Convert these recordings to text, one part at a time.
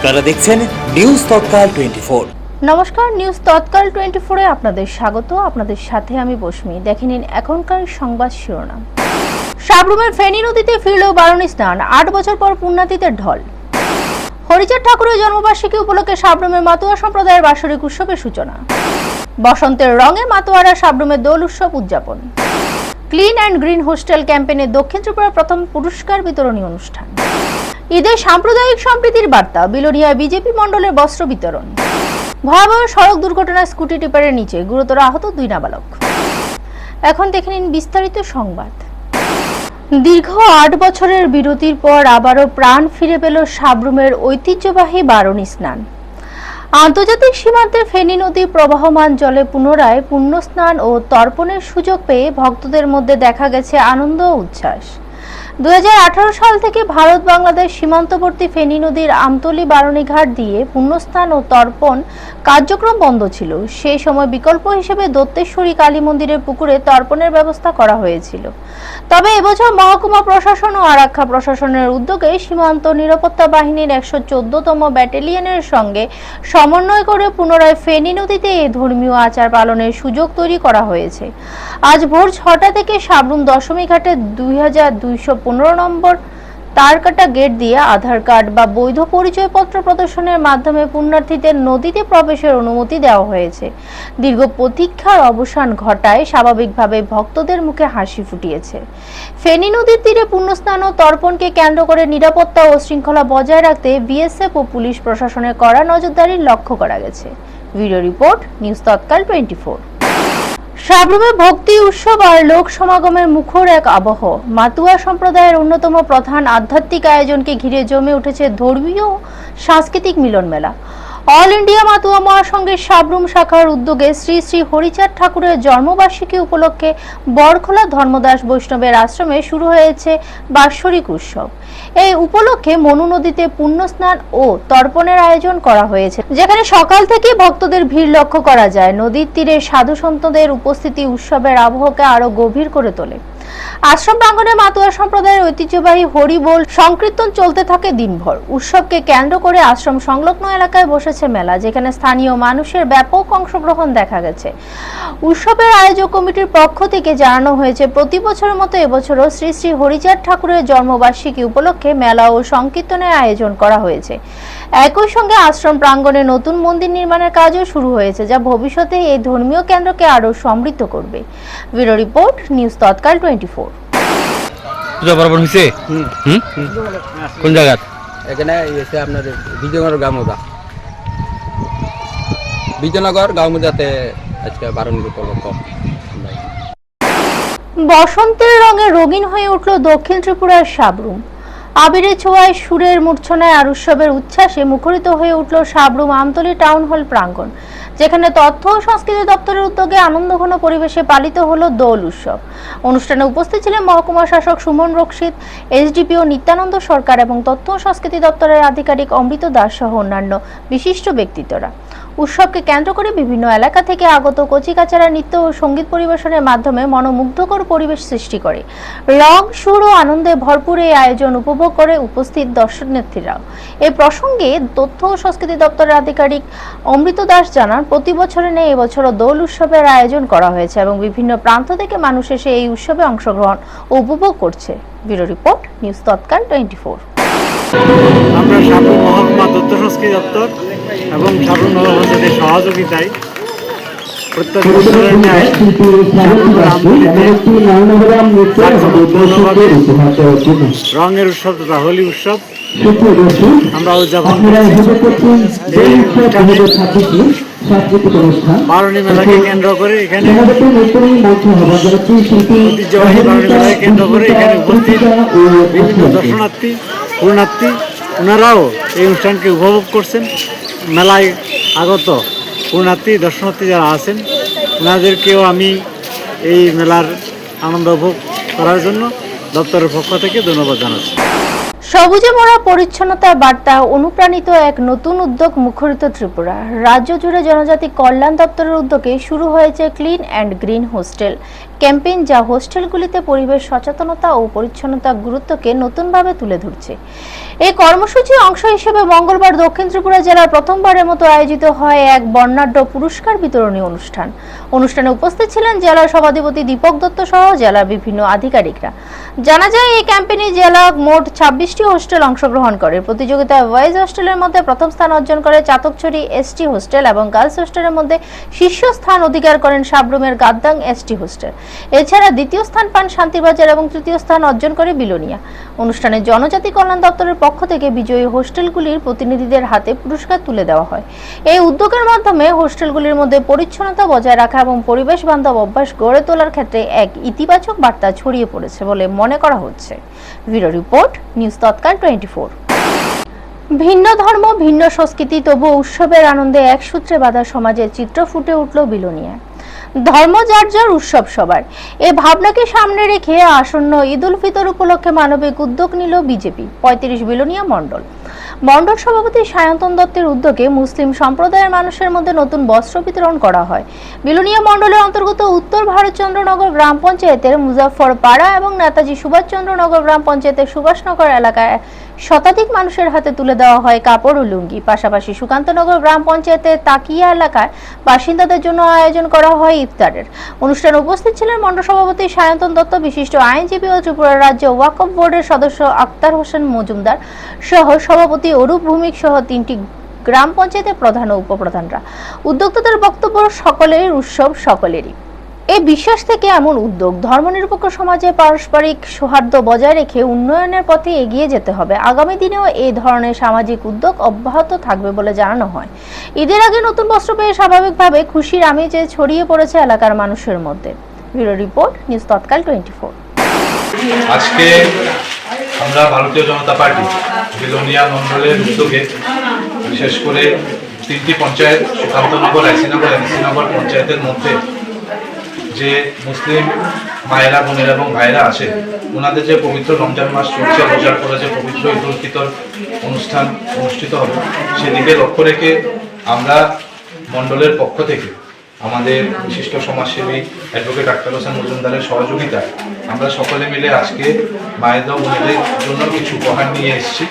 আপনারা দেখছেন নিউজ তৎকাল 24। নমস্কার, নিউজ তৎকাল 24-এ আপনাদের স্বাগত। আপনাদের সাথে আমি বসমি। দেখে নিন এখনকার সংবাদ শিরোনাম। সাবরুমের ফেনী নদীতে ফিরল বারুণী স্নান, 8 বছর পর পুণ্যাতীতের ঢল। হরিচাঁদ ঠাকুরের জন্মবার্ষিকী উপলক্ষে সাবরুমের মাতুয়া সম্প্রদায়ের বাৎসরিক উৎসবের সূচনা। বসন্তের রঙে মাতুয়ারা সাবরুমের দোল উৎসব উদযাপন। ক্লিন অ্যান্ড গ্রিন হোস্টেল ক্যাম্পেইনে দক্ষিণ ত্রিপুরার প্রথম পুরস্কার বিতরণী অনুষ্ঠান। ঈদের সাম্প্রদায়িক সম্প্রীতির বার্তা, বিলোনিয়ায় বিজেপি মণ্ডলের বস্ত্র বিতরণ। ভয়াবহ সড়ক দুর্ঘটনায় স্কুটি টিপারের নিচে গুরুতর আহত 2 নাবালক। এখন দেখে নিন বিস্তারিত সংবাদ। দীর্ঘ 8 বছরের বিরতির পর আবারও প্রাণ ফিরে পেল সাবরুমের ঐতিহ্যবাহী বারুণী স্নান। আন্তর্জাতিক সীমান্তের ফেনী নদীর প্রবাহমান জলে পুনরায় পুণ্যস্নান ও তর্পণের সুযোগ পেয়ে ভক্তদের মধ্যে দেখা গেছে আনন্দ ও উচ্ছ্বাস। 2018 সাল থেকে ভারত বাংলাদেশ সীমান্তবর্তী ফেনী নদীর আমতলী বারুণী ঘাট দিয়ে পুণ্যস্নান ও তর্পণ কার্যক্রম বন্ধ ছিল। সেই সময় বিকল্প হিসেবে দত্তেশ্বরী কালী মন্দিরের পুকুরে তর্পণের ব্যবস্থা করা হয়েছিল। তবে এবছর মহকুমা প্রশাসন ও আরাক্ষা প্রশাসনের উদ্যোগে সীমান্ত নিরাপত্তা বাহিনীর 114তম ব্যাটালিয়নের সঙ্গে সমন্বয় করে পুনরায় ফেনী নদীতে এই ধর্মীয় আচার পালনের সুযোগ তৈরি করা হয়েছে। আজ ভোর 6টা থেকে সাবরুম দশমী ঘাটে 2215 নম্বর তারকাটা গেট দিয়ে আধার কার্ড বা বৈধ পরিচয়পত্র প্রদর্শনের মাধ্যমে পুণ্যার্থীদের নদীতে প্রবেশের অনুমতি দেওয়া হয়েছে। দীর্ঘ প্রতীক্ষার অবসান ঘটায় স্বাভাবিকভাবে ভক্তদের মুখে হাসি ফুটিয়েছে। ফেনী নদীর তীরে পুণ্যস্নান ও তর্পণকে কেন্দ্র করে নিরাপত্তা ও শৃঙ্খলা বজায় রাখতে বিএসএফ ও পুলিশ প্রশাসনের কড়া নজরদারি লক্ষ্য করা গেছে। ভিডিও রিপোর্ট, নিউজ তৎকাল 24। সাবরুমে ভক্তি উৎসব আর লোক সমাগমের মুখর এক আবহ। মাতুয়া সম্প্রদায়ের অন্যতম প্রধান আধ্যাত্মিক আয়োজনকে ঘিরে জমে উঠেছে ধর্মীয় সাংস্কৃতিক মিলন মেলা। অল ইন্ডিয়া মাতুয়া মহাসংঘের সাবরুম শাখার উদ্যোগে শ্রী শ্রী হরিচাঁদ ঠাকুরের জন্মবার্ষিকী উপলক্ষে বরখোলা ধর্মদাস বৈষ্ণবের আশ্রমে শুরু হয়েছে বাৎসরিক উৎসব। এই উপলক্ষে মনু নদীতে পুণ্যস্নান ও তর্পণের আয়োজন করা হয়েছে, যেখানে সকাল থেকে ভক্তদের ভিড় লক্ষ্য করা যায়। নদীর তীরে সাধু সন্তদের উপস্থিতি উৎসবের আবহকে আরো গভীর করে তোলে। আশ্রম প্রাঙ্গণে মাতুয়া সম্প্রদায়ের ঐতিহ্যবাহী হরিবোল সংকীর্তন চলতে থাকে দিনভর। উৎসবকে কেন্দ্র করে আশ্রম সংলগ্ন এলাকায় বসেছে মেলা, যেখানে স্থানীয় মানুষের ব্যাপক অংশগ্রহণ দেখা গেছে। উৎসবের আয়োজক কমিটির পক্ষ থেকে জানানো হয়েছে, প্রতি বছরের মতো এবছরও শ্রী শ্রী হরিচাঁদ ঠাকুরের জন্মবার্ষিকী উপলক্ষে মেলা ও সংকীর্তনের আয়োজন করা হয়েছে। একই সঙ্গে আশ্রম প্রাঙ্গণে নতুন মন্দির নির্মাণের কাজও শুরু হয়েছে, যা ভবিষ্যতে এই ধর্মীয় কেন্দ্রকে আরো সমৃদ্ধ করবে। ব্যুরো রিপোর্ট, নিউজ তৎকাল 24। বরাবর হইছে কোন জায়গা? এখানে এসে আপনার বিজয়নগর গাঁওমুদাতে আজকে বারণ উপলক্ষ। বসন্তের রঙে রঙিন হয়ে উঠল দক্ষিণ ত্রিপুরার সাবরুম। আবিরের ছোঁয়ায়, সুরের মূর্ছনায় আর উৎসবের উচ্ছ্বাসে মুখরিত হয়ে উঠল সাবরুম আমতলী টাউন হল প্রাঙ্গণ, যেখানে তথ্য ও সংস্কৃতি দপ্তরের উদ্যোগে আনন্দঘন পরিবেশে পালিত হলো দোল উৎসব। অনুষ্ঠানে উপস্থিত ছিলেন মহকুমা শাসক সুমন রক্ষিত, এসডিপিও নিত্যানন্দ সরকার এবং তথ্য ও সংস্কৃতি দপ্তরের আধিকারিক অমৃত দাস সহ অন্যান্য বিশিষ্ট ব্যক্তিত্বরা। উৎসবকে কেন্দ্র করে বিভিন্ন এলাকা থেকে আগত কচিকাচারা নৃত্য ও সঙ্গীত পরিবেশনের মাধ্যমে মনোমুগ্ধকর পরিবেশ সৃষ্টি করে। রং, সুর ও আনন্দে ভরপুর এই আয়োজন উপভোগ করে উপস্থিত দর্শনার্থীরাও। এ প্রসঙ্গে তথ্য ও সংস্কৃতি দপ্তরের আধিকারিক অমৃত দাস জানান, প্রতি বছরের ন্যায় এবছরও দোল উৎসবের আয়োজন করা হয়েছে এবং বিভিন্ন প্রান্ত থেকে মানুষ এসে এই উৎসবে অংশগ্রহণ ও উপভোগ করছে। ব্যুরো রিপোর্ট, নিউজ তৎকাল 24। আমরা সাবরুম মহকুমা তথ্য সংস্কৃতি দপ্তর এবং সাবরুম নগর পঞ্চায়েতের সহযোগিতায় প্রত্যেক বছরের ন্যায় রঙের উৎসব তথা হোলি উৎসব আমরা উদযাপন বারুণী মেলাকে কেন্দ্র করে এখানে ঐতিহ্যবাহী বারুণী মেলাকে কেন্দ্র করে এখানে উপস্থিত বিভিন্ন দর্শনার্থী পুণ্যার্থী ওনারাও এই অনুষ্ঠানকে উপভোগ করছেন। মেলায় আগত পুণ্যার্থী দর্শনার্থী যারা আছেন ওনাদেরকেও আমি এই মেলার আনন্দ উপভোগ করার জন্য দপ্তরের পক্ষ থেকে ধন্যবাদ জানাচ্ছি। সবুজে ভরা পরিচ্ছন্নতার বার্তা অনুপ্রাণিত এক নতুন উদ্যোগ মুখরিত ত্রিপুরা। রাজ্য জুড়ে জনজাতি কল্যাণ দপ্তরের উদ্যোগে শুরু হয়েছে clean and green hostel campaign যা হোস্টেলগুলিতে পরিবেশ সচেতনতা ও পরিচ্ছন্নতার গুরুত্বকে নতুনভাবে তুলে ধরছে। এই কর্মসূচির অংশ হিসেবে মঙ্গলবার দক্ষিণ ত্রিপুরা জেলার প্রথমবারের মতো আয়োজিত হয় এক বর্ণাঢ্য পুরস্কার বিতরণী অনুষ্ঠান। অনুষ্ঠানে উপস্থিত ছিলেন জেলার সভাধিপতি দীপক দত্ত সহ জেলার বিভিন্ন আধিকারিকরা। জানা যায় এই ক্যাম্পেইনে জেলা মোট 26টি হোস্টেল অংশগ্রহণ করে। প্রতিযোগিতায় বয়েজ হোস্টেলের মধ্যে প্রথম স্থান অর্জন করে চাতকছড়ি এসটি হোস্টেল এবং গার্লস হোস্টেলের মধ্যে শীর্ষ স্থান অধিকার করেন সাবরুমের গাদ্দাং এসটি হোস্টেল। এছাড়া দ্বিতীয় স্থান পান শান্তিবাজার এবং তৃতীয় স্থান অর্জন করে বিলোনিয়া। অনুষ্ঠানে জনজাতি কল্যাণ দপ্তরের পক্ষ থেকে বিজয়ী হোস্টেলগুলির প্রতিনিধিদের হাতে পুরস্কার তুলে দেওয়া হয়। এই উদ্যোগের মাধ্যমে হোস্টেলগুলির মধ্যে পরিচ্ছন্নতা বজায় রাখা এবং পরিবেশ বান্ধব অভ্যাস গড়ে তোলার ক্ষেত্রে এক ইতিবাচক বার্তা ছড়িয়ে পড়েছে বলে মনে করা হচ্ছে। ব্যুরো রিপোর্ট, নিউজ তৎকাল 24। ভিন্ন ধর্ম, ভিন্ন সংস্কৃতি, তবুও উৎসবের আনন্দে এক সূত্রে বাঁধা সমাজের চিত্র ফুটে উঠল বিলোনিয়ায়। ধর্ম যার যার, উৎসব সবার, এই ভাবনাকে সামনে রেখে আসন্ন ঈদ উল ফিতর উপলক্ষে মানবিক উদ্যোগ নিল বিজেপি 35 বিলোনিয়া মণ্ডল। মণ্ডল সভাপতি সায়ন্তন দত্তের উদ্যোগে মুসলিম সম্প্রদায়ের মানুষের মধ্যে নতুন বস্ত্র বিতরণ করা হয়। বিলোনিয়া মণ্ডলের অন্তর্গত উত্তর ভারতচন্দ্রনগর গ্রাম পঞ্চায়েতের মুজাফফরপাড়া এবং নেতাজি সুভাষচন্দ্রনগর গ্রাম পঞ্চায়েতের সুভাষনগর এলাকায় শতাধিক মানুষের হাতে তুলে দেওয়া হয় কাপড় ও লুঙ্গি। পাশাপাশি সুকান্তনগর গ্রাম পঞ্চায়েতের তাকিয়া এলাকায় বাসিন্দাদের জন্য আয়োজন করা হয় ইফতারের। অনুষ্ঠানে উপস্থিত ছিলেন মণ্ডল সভাপতি সায়ন্তন দত্ত, বিশিষ্ট আইনজীবী ও ত্রিপুরা রাজ্য ওয়াকফ বোর্ডের সদস্য আক্তার হোসেন মজুমদার সহ সভাপতি অরূপ ভৌমিক সহ 3টি গ্রাম পঞ্চায়েতের প্রধান ও উপপ্রধানরা। উদ্যোক্তাদের বক্তব্য, সকলের উৎসব সকলেরই। এই বিশ্বাস থেকে এমন উদ্যোগ ধর্মনিরপেক্ষ সমাজে পারস্পরিক সৌহার্দ্য বজায় রেখে উন্নয়নের পথে এগিয়ে যেতে হবে। আগামী দিনেও এই ধরনের সামাজিক উদ্যোগ অব্যাহত থাকবে বলে জানানো হয়। ঈদের আগে নতুন বস্ত্র পেয়ে স্বাভাবিকভাবে খুশির আমেজে ছড়িয়ে পড়েছে এলাকার মানুষের মধ্যে। ব্যুরো রিপোর্ট, নিউজ তৎকাল 24। আজকে আমরা ভারতীয় জনতা পার্টি বিলোনিয়া মণ্ডলের উদ্যোগে বিশেষ করে 3টি পঞ্চায়েত, সুকান্তনগর, আইসিনগর, এমসিনগর পঞ্চায়েতের মধ্যে যে মুসলিম মায়েরা, বোনেরা এবং ভাইরা আছে, ওনাদের যে পবিত্র রমজান মাস চলছে, রোজার পরে যে পবিত্র ঈদ উল ফিতর অনুষ্ঠান অনুষ্ঠিত হবে, সেদিকে লক্ষ্য রেখে আমরা মণ্ডলের পক্ষ থেকে আমাদের বিশিষ্ট সমাজসেবী অ্যাডভোকেট আক্তার হোসেন মজুমদারের সহযোগিতায় আমরা সকলে মিলে আজকে মায়েদের বোনেদের জন্য কিছু উপহার নিয়ে এসেছি।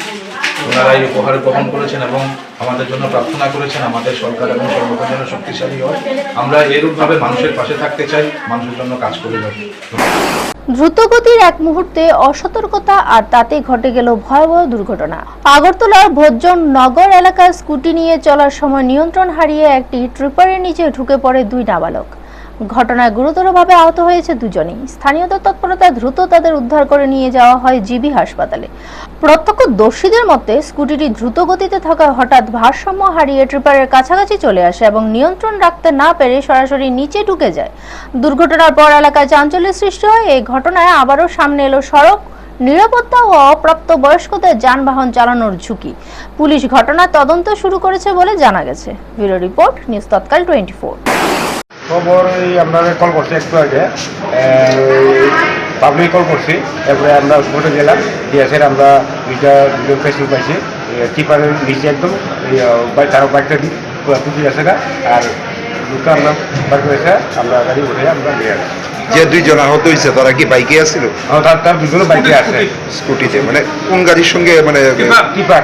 ওনারা এই উপহার গ্রহণ করেছেন এবং আমাদের জন্য প্রার্থনা করেছেন আমাদের সরকার এবং সর্বকার যেন শক্তিশালী হয়। আমরা এরূপভাবে মানুষের পাশে থাকতে চাই, মানুষের জন্য কাজ করে যাব। দ্রুতগতির এক মুহূর্তে অসতর্কতা আর তাতে ঘটে গেল ভয়াবহ দুর্ঘটনা। আগরতলার ভোজন নগর এলাকায় স্কুটি নিয়ে চলার সময় নিয়ন্ত্রণ হারিয়ে একটি ট্রিপারের নিচে ঢুকে পড়ে 2 নাবালক। ঘটনায় গুরুতরভাবে আহত হয়েছে 2জনই। স্থানীয়দের তৎপরতায় দ্রুত তাদের উদ্ধার করে নিয়ে যাওয়া হয় জিবি হাসপাতালে। প্রত্যক্ষদর্শীদের মতে স্কুটিটি দ্রুত গতিতে থাকায় হঠাৎ ভারসাম্য হারিয়ে ট্রিপারের কাছাকাছি চলে আসে এবং নিয়ন্ত্রণ রাখতে না পেরে সরাসরি নিচে ঢুকে যায়। দুর্ঘটনার পর এলাকায় চাঞ্চল্যের সৃষ্টি হয়। এই ঘটনায় আবারও সামনে এলো সড়ক নিরাপত্তা ও অপ্রাপ্ত বয়স্কদের যানবাহন চালানোর ঝুঁকি। পুলিশ ঘটনার তদন্ত শুরু করেছে বলে জানা গেছে। ব্যুরো রিপোর্ট, নিউজ তৎকাল 24। খবর আপনারা কল করছি একটু আগে, পাবলিক কল করছি, এরপরে আমরা ঘটে গেলাম, গ্যাসের আমরা দুইটা পেশেন্ট পাইছি, টিপারের নিচে একদম তার বাইকটা টুকি আছে না, আর দুটো আমরা বার করেছে, আমরা গাড়ি উঠে আমরা বেরিয়ে আসছি। যে 2 জন আহত হয়েছে তারা কি বাইকে আসছিল? তার দুজনে বাইকে আছে, স্কুটিতে। মানে কোন গাড়ির সঙ্গে? মানে টিপার।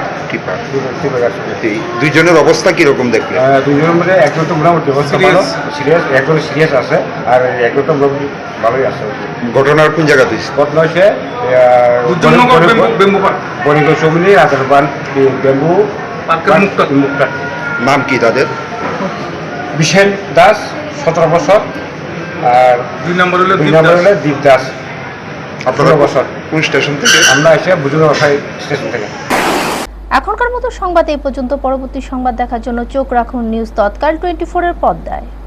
2 জনের অবস্থা কিরকম দেখলে? 2 জনের মধ্যে একজন তো মোটামুটি অবস্থা ভালো, সিরিয়াস, একজন সিরিয়াস আছে, আর একজন তো ভালোই আছে। ঘটনার কোন জায়গা হয়েছে? ঘটনা হয়েছে বনিগঞ্জ চৌমুনি রাজারবান বেম্বু মুক্তা। নাম কি তাদের? বিশেন দাস 17 বছর, আর 2 নম্বর হলো দীপ দাস 18 বছর। কোন স্টেশন থেকে? আমরা এসে বুঝুন স্টেশন থেকে। এখনকার মতো সংবাদ এই পর্যন্ত। পরবর্তী সংবাদ দেখার জন্য চোখ রাখুন নিউজ তৎকাল 24 এর পর্দায়।